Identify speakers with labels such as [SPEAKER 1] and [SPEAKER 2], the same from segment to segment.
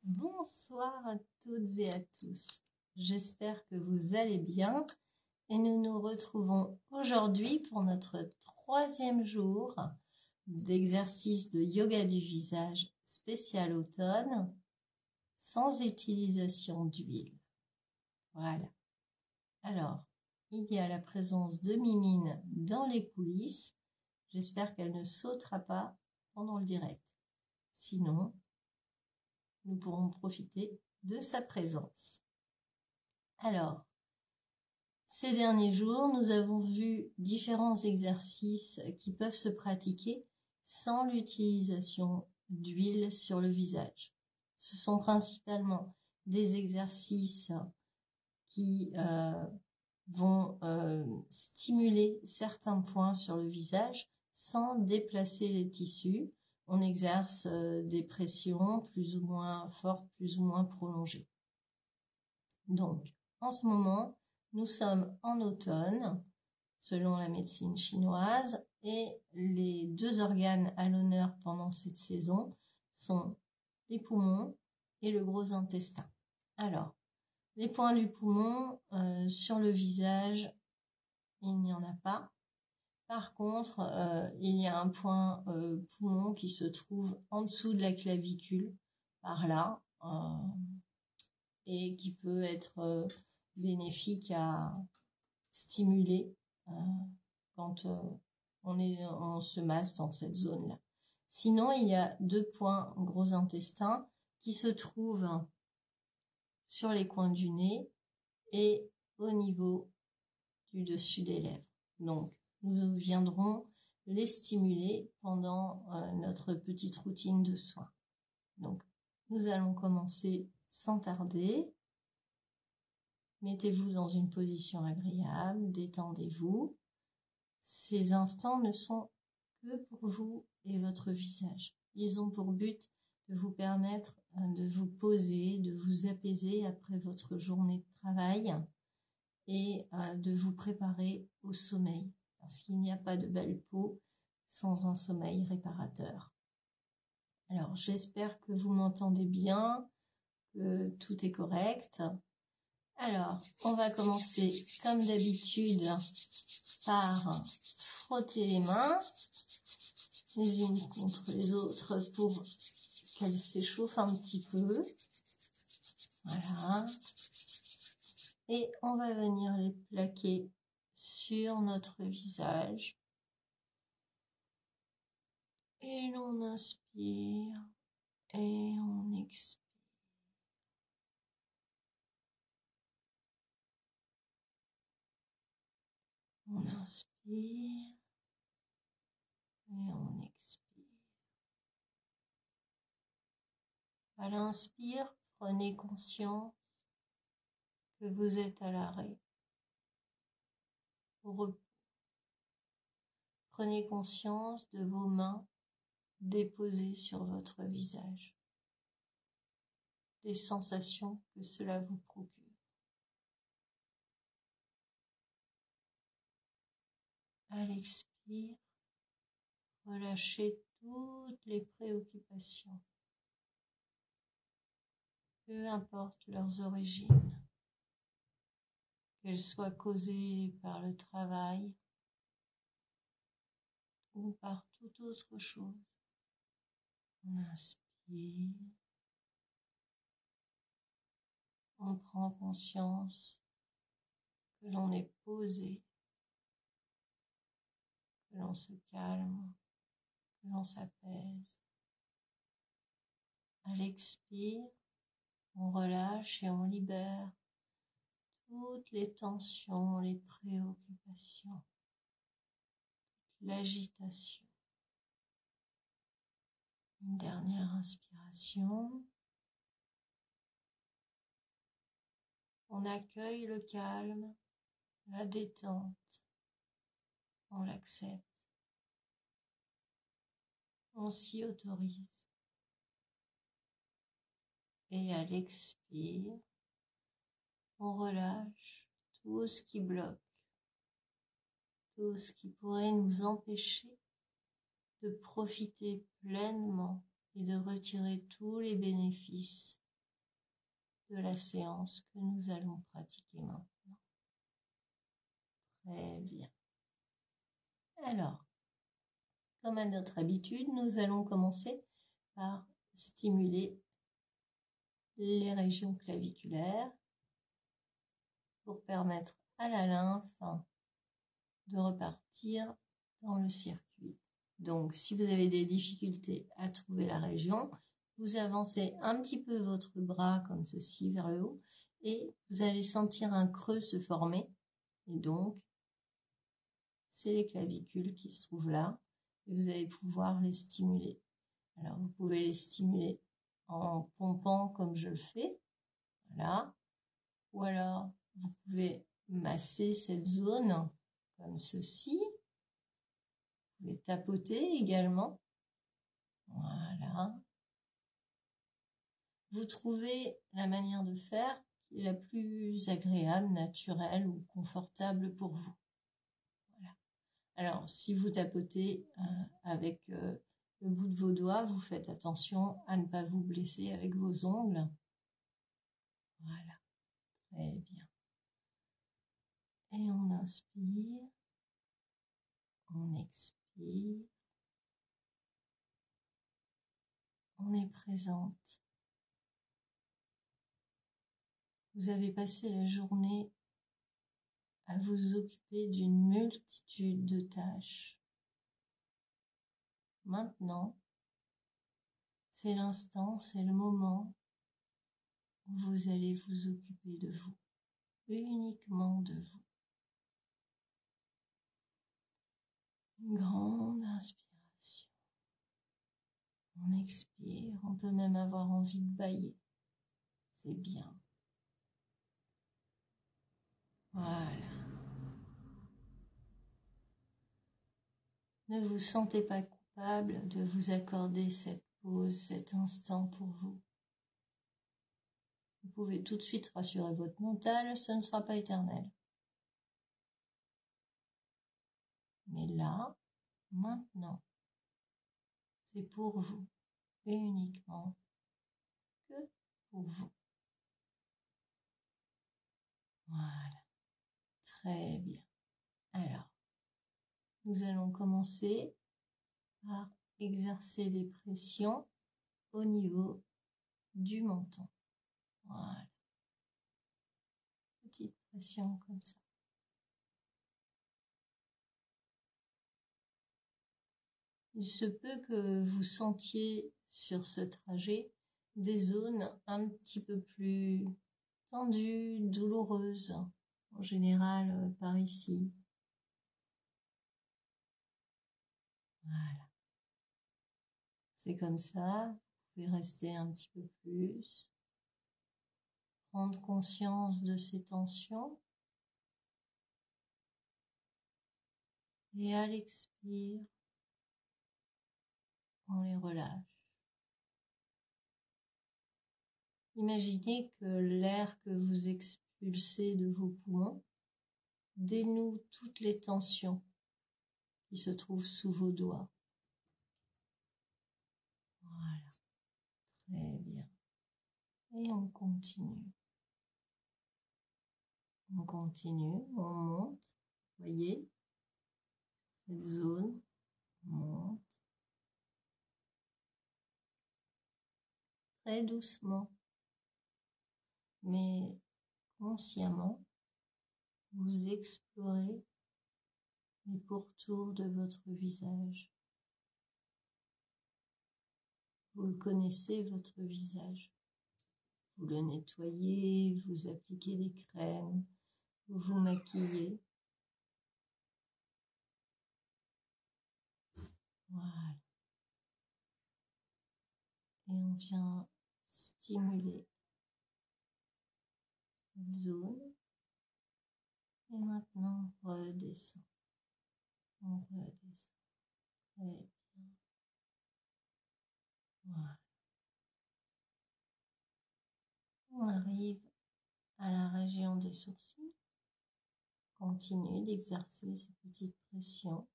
[SPEAKER 1] Bonsoir à toutes et à tous. J'espère que vous allez bien et nous nous retrouvons aujourd'hui pour notre 3e jour d'exercice de yoga du visage spécial automne sans utilisation d'huile. Voilà. Alors, il y a la présence de Mimine dans les coulisses. J'espère qu'elle ne sautera pas pendant le direct. Sinon, nous pourrons profiter de sa présence. Alors, ces derniers jours, nous avons vu différents exercices qui peuvent se pratiquer sans l'utilisation d'huile sur le visage. Ce sont principalement des exercices qui vont stimuler certains points sur le visage sans déplacer les tissus. On exerce des pressions plus ou moins fortes, plus ou moins prolongées. Donc, en ce moment, nous sommes en automne, selon la médecine chinoise, et les 2 organes à l'honneur pendant cette saison sont les poumons et le gros intestin. Alors, les points du poumon, sur le visage, il n'y en a pas. Par contre, il y a un point poumon qui se trouve en dessous de la clavicule, par là, et qui peut être bénéfique à stimuler quand on se masse dans cette zone-là. Sinon, il y a 2 points gros intestin qui se trouvent sur les coins du nez et au niveau du dessus des lèvres. Donc, nous viendrons les stimuler pendant notre petite routine de soins. Donc, nous allons commencer sans tarder. Mettez-vous dans une position agréable, détendez-vous. Ces instants ne sont que pour vous et votre visage. Ils ont pour but de vous permettre de vous poser, de vous apaiser après votre journée de travail et de vous préparer au sommeil. Parce qu'il n'y a pas de belle peau sans un sommeil réparateur. Alors, j'espère que vous m'entendez bien, que tout est correct. Alors, on va commencer comme d'habitude par frotter les mains les unes contre les autres pour qu'elles s'échauffent un petit peu. Voilà. Et on va venir les plaquer sur notre visage. Et l'on inspire et on expire. On inspire et on expire. À l'inspire, prenez conscience que vous êtes à l'arrêt, au repos. Prenez conscience de vos mains déposées sur votre visage, des sensations que cela vous procure. À l'expire, relâchez toutes les préoccupations, peu importe leurs origines, qu'elles soient causées par le travail ou par toute autre chose. On inspire, on prend conscience que l'on est posé, que l'on se calme, que l'on s'apaise. À l'expire, on relâche et on libère toutes les tensions, les préoccupations, l'agitation. Une dernière inspiration. On accueille le calme, la détente. On l'accepte. On s'y autorise. Et à l'expire, on relâche tout ce qui bloque, tout ce qui pourrait nous empêcher de profiter pleinement et de retirer tous les bénéfices de la séance que nous allons pratiquer maintenant. Très bien. Alors, comme à notre habitude, nous allons commencer par stimuler les régions claviculaires pour permettre à la lymphe de repartir dans le circuit. Donc, si vous avez des difficultés à trouver la région, vous avancez un petit peu votre bras comme ceci vers le haut et vous allez sentir un creux se former. Et donc, c'est les clavicules qui se trouvent là et vous allez pouvoir les stimuler. Alors, vous pouvez les stimuler en pompant comme je le fais. Voilà. Ou alors, vous pouvez masser cette zone comme ceci. Vous pouvez tapoter également. Voilà. Vous trouvez la manière de faire qui est la plus agréable, naturelle ou confortable pour vous. Voilà. Alors, si vous tapotez avec le bout de vos doigts, vous faites attention à ne pas vous blesser avec vos ongles. Voilà. Très bien. Et on inspire. On expire. On est présente. Vous avez passé la journée à vous occuper d'une multitude de tâches. Maintenant, c'est l'instant, c'est le moment où vous allez vous occuper de vous, uniquement de vous. Une grande inspiration. On expire, on peut même avoir envie de bâiller. C'est bien. Voilà. Ne vous sentez pas coupable de vous accorder cette pause, cet instant pour vous. Vous pouvez tout de suite rassurer votre mental, ce ne sera pas éternel. Mais là, maintenant, c'est pour vous, uniquement que pour vous. Voilà, très bien. Alors, nous allons commencer par exercer des pressions au niveau du menton. Voilà, petite pression comme ça. Il se peut que vous sentiez sur ce trajet des zones un petit peu plus tendues, douloureuses, en général par ici. Voilà. C'est comme ça, vous pouvez rester un petit peu plus, prendre conscience de ces tensions et à l'expire, on les relâche. Imaginez que l'air que vous expulsez de vos poumons dénoue toutes les tensions qui se trouvent sous vos doigts. Voilà, très bien. Et on continue. On continue, on monte, voyez, cette zone, on monte. Très doucement, mais consciemment, vous explorez les pourtours de votre visage. Vous le connaissez, votre visage. Vous le nettoyez, vous appliquez des crèmes, vous vous maquillez. Voilà. Et on vient stimuler cette zone. Et maintenant, on redescend. On redescend. Très bien. Voilà. On arrive à la région des sourcils. Continue d'exercer ces petites pressions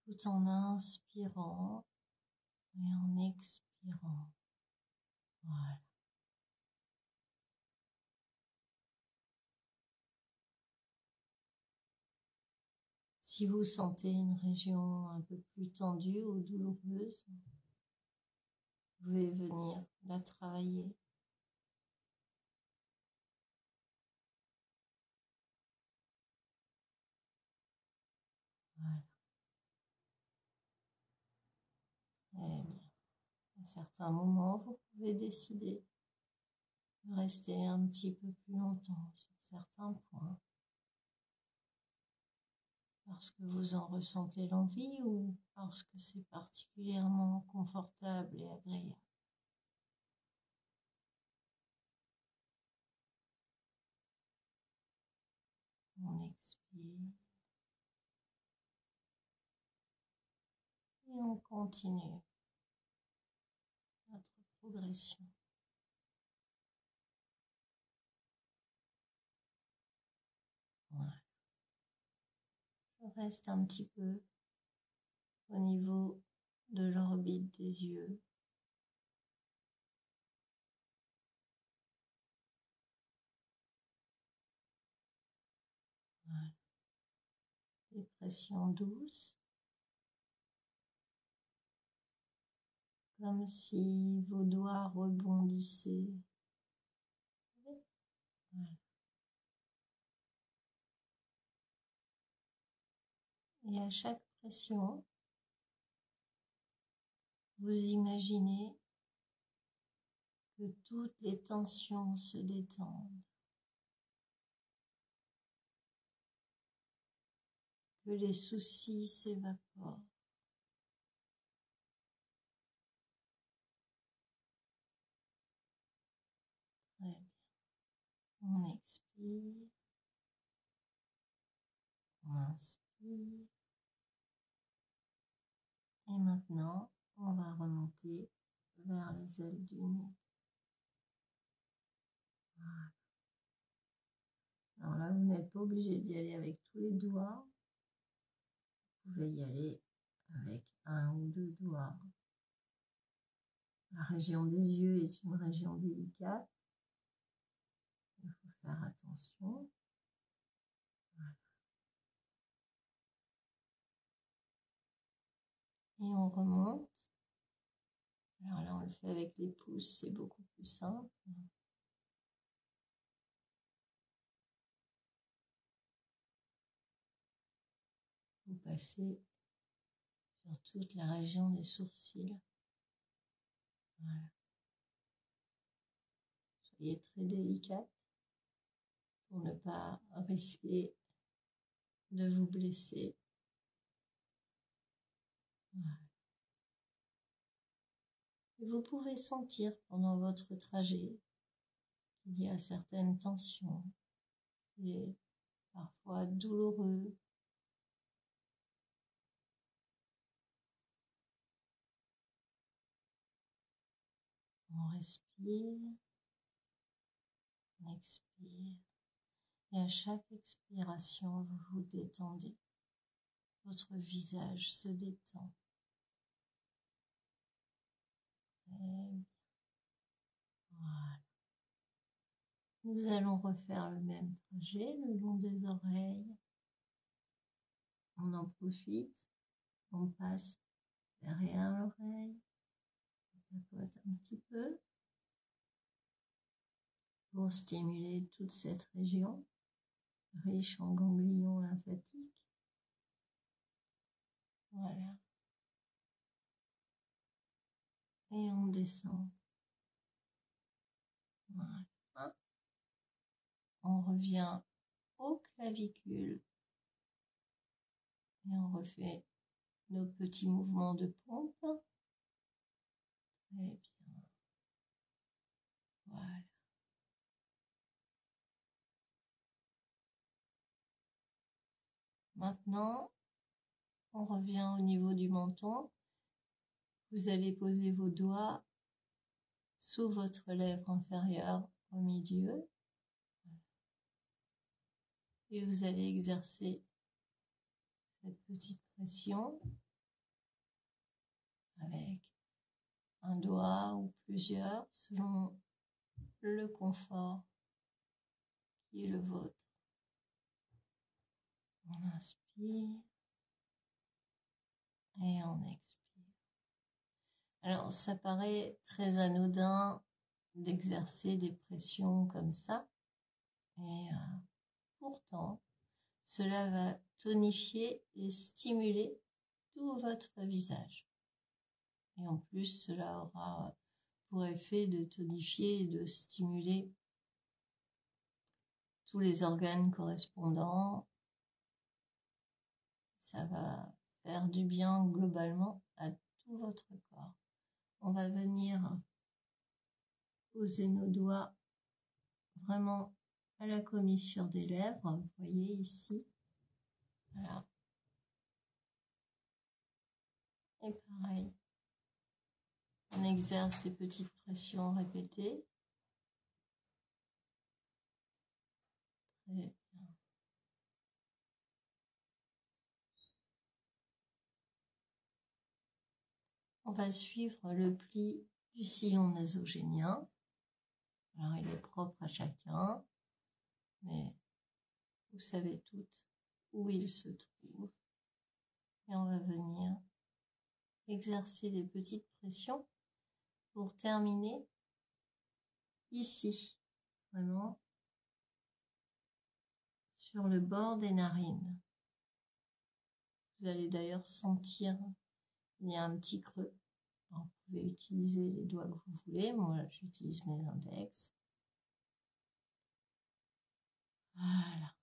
[SPEAKER 1] tout en inspirant et en expirant. Voilà. Si vous sentez une région un peu plus tendue ou douloureuse, vous pouvez venir la travailler. Voilà. Très bien. À certains moments, vous pouvez décider de rester un petit peu plus longtemps sur certains points, parce que vous en ressentez l'envie ou parce que c'est particulièrement confortable et agréable. On expire et on continue notre progression. Voilà. Je reste un petit peu au niveau de l'orbite des yeux. Voilà. Des pressions douces, comme si vos doigts rebondissaient. Voilà. Et à chaque pression, vous imaginez que toutes les tensions se détendent, que les soucis s'évaporent. Très bien. On expire, on inspire. Et maintenant, on va remonter vers les ailes du nez. Voilà. Alors là, vous n'êtes pas obligé d'y aller avec tous les doigts. Vous pouvez y aller avec un ou deux doigts. La région des yeux est une région délicate. Il faut faire attention. Voilà. Et on remonte. Alors là, on le fait avec les pouces, c'est beaucoup plus simple. Vous passez sur toute la région des sourcils. Voilà. Soyez très délicate pour ne pas risquer de vous blesser. Voilà. Et vous pouvez sentir pendant votre trajet qu'il y a certaines tensions. C'est parfois douloureux. On respire, on expire. Et à chaque expiration, vous vous détendez. Votre visage se détend. Très bien. Voilà. Nous allons refaire le même trajet le long des oreilles. On en profite. On passe derrière l'oreille. On tapote un petit peu pour stimuler toute cette région riche en ganglions lymphatiques. Voilà. Et on descend. Voilà. On revient aux clavicules et on refait nos petits mouvements de pompe. Très bien. Voilà. Maintenant, on revient au niveau du menton. Vous allez poser vos doigts sous votre lèvre inférieure au milieu. Et vous allez exercer cette petite pression avec un doigt ou plusieurs selon le confort qui est le vôtre. On inspire et on expire. Alors, ça paraît très anodin d'exercer des pressions comme ça, et pourtant, cela va tonifier et stimuler tout votre visage. Et en plus, cela aura pour effet de tonifier et de stimuler tous les organes correspondants. Ça va faire du bien globalement à tout votre corps. On va venir poser nos doigts vraiment à la commissure des lèvres. Vous voyez ici. Voilà. Et pareil. On exerce des petites pressions répétées. Très bien. On va suivre le pli du sillon nasogénien. Alors, il est propre à chacun, mais vous savez toutes où il se trouve. Et on va venir exercer des petites pressions pour terminer ici, vraiment, sur le bord des narines. Vous allez d'ailleurs sentir qu'il y a un petit creux. Alors, vous pouvez utiliser les doigts que vous voulez. Moi, j'utilise mes index. Voilà.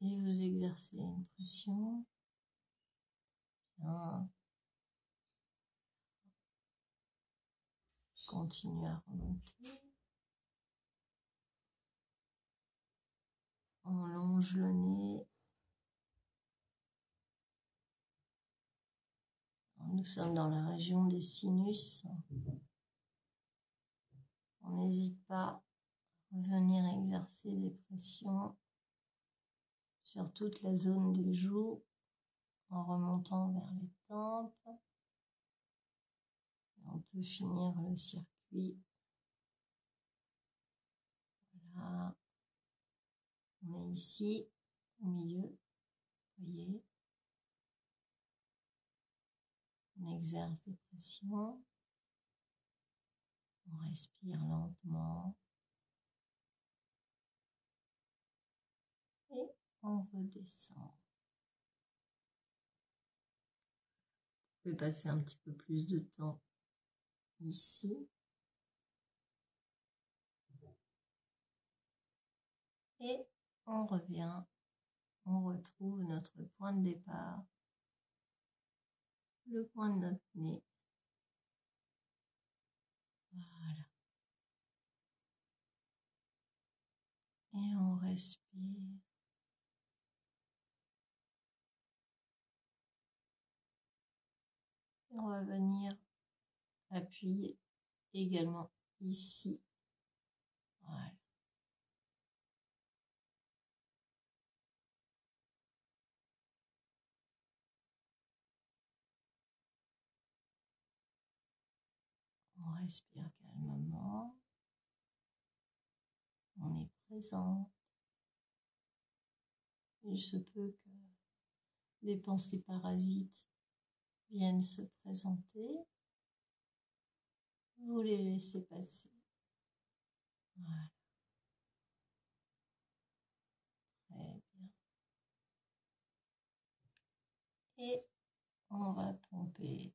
[SPEAKER 1] Et vous exercez une pression. Bien. Continuez à remonter. On longe le nez. Nous sommes dans la région des sinus. On n'hésite pas à venir exercer des pressions sur toute la zone des joues en remontant vers les tempes. Et on peut finir le circuit. Voilà. On est ici, au milieu. Vous voyez. On exerce des pressions. On respire lentement. Et on redescend. Vous pouvez passer un petit peu plus de temps ici. Et on revient. On retrouve notre point de départ. Le coin de notre nez. Voilà. Et on respire. Et on va venir appuyer également ici. Voilà. On respire calmement. On est présent. Il se peut que des pensées parasites viennent se présenter. Vous les laissez passer. Voilà. Très bien. Et on va pomper.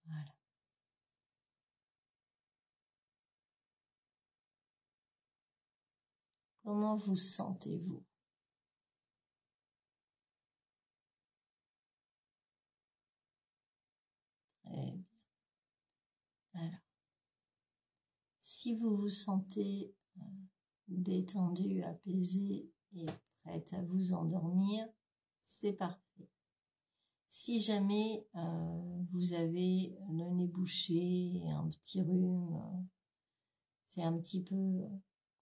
[SPEAKER 1] Voilà. Comment vous sentez-vous? Très bien. Alors, si vous vous sentez détendu, apaisé et prête à vous endormir, c'est parfait. Si jamais vous avez le nez bouché, un petit rhume, c'est un petit peu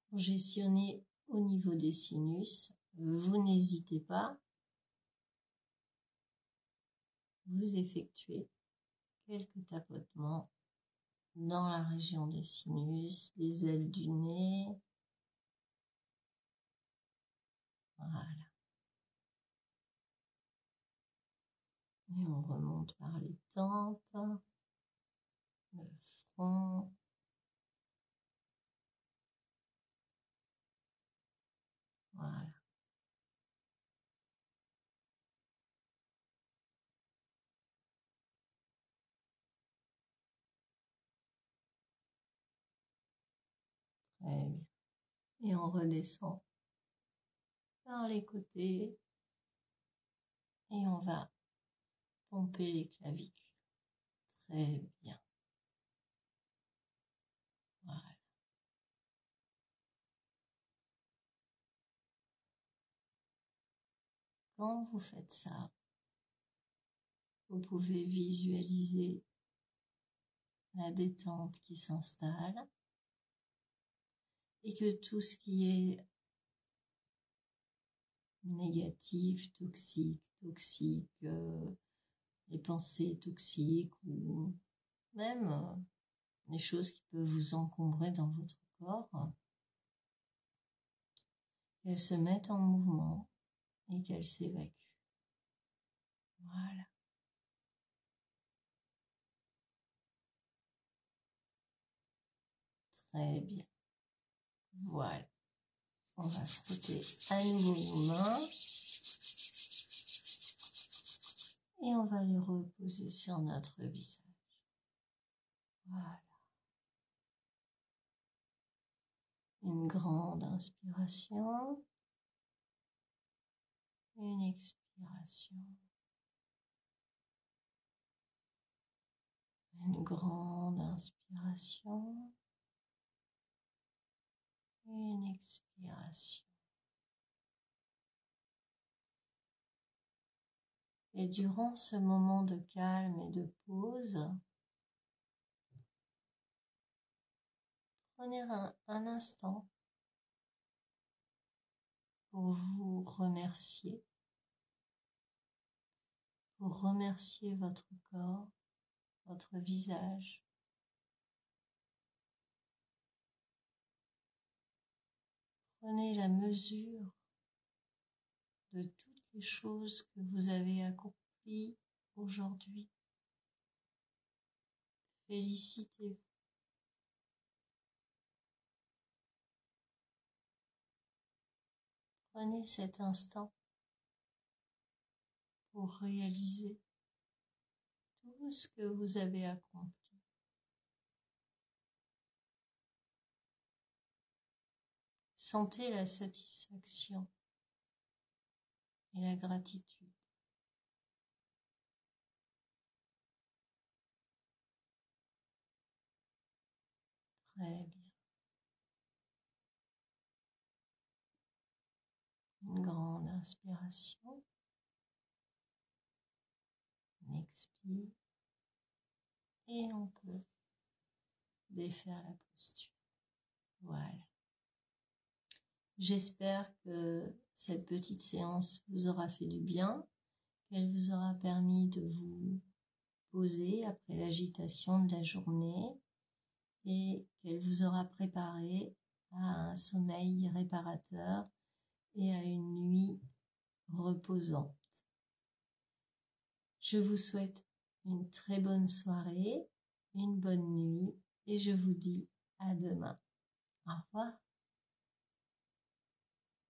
[SPEAKER 1] pour gestionner au niveau des sinus. Vous n'hésitez pas, vous effectuez quelques tapotements dans la région des sinus, les ailes du nez. Voilà. Et on remonte par les tempes, le front. Voilà. Très bien. Et on redescend par les côtés et on va pomper les clavicules. Très bien. Voilà. Quand vous faites ça, vous pouvez visualiser la détente qui s'installe et que tout ce qui est négatif, toxique, les pensées toxiques ou même les choses qui peuvent vous encombrer dans votre corps, qu'elles se mettent en mouvement et qu'elles s'évacuent. Voilà. Très bien. Voilà. On va frotter à nouveau nos mains et on va les reposer sur notre visage. Voilà. Une grande inspiration, une expiration, une grande inspiration, une expiration. Et durant ce moment de calme et de pause, prenez un instant pour vous remercier, pour remercier votre corps, votre visage. Prenez la mesure de toutes les choses que vous avez accomplies aujourd'hui. Félicitez-vous. Prenez cet instant pour réaliser tout ce que vous avez accompli. Sentez la satisfaction et la gratitude. Très bien. Une grande inspiration. On expire. Et on peut défaire la posture. Voilà. J'espère que cette petite séance vous aura fait du bien, qu'elle vous aura permis de vous poser après l'agitation de la journée et qu'elle vous aura préparé à un sommeil réparateur et à une nuit reposante. Je vous souhaite une très bonne soirée, une bonne nuit et je vous dis à demain. Au revoir.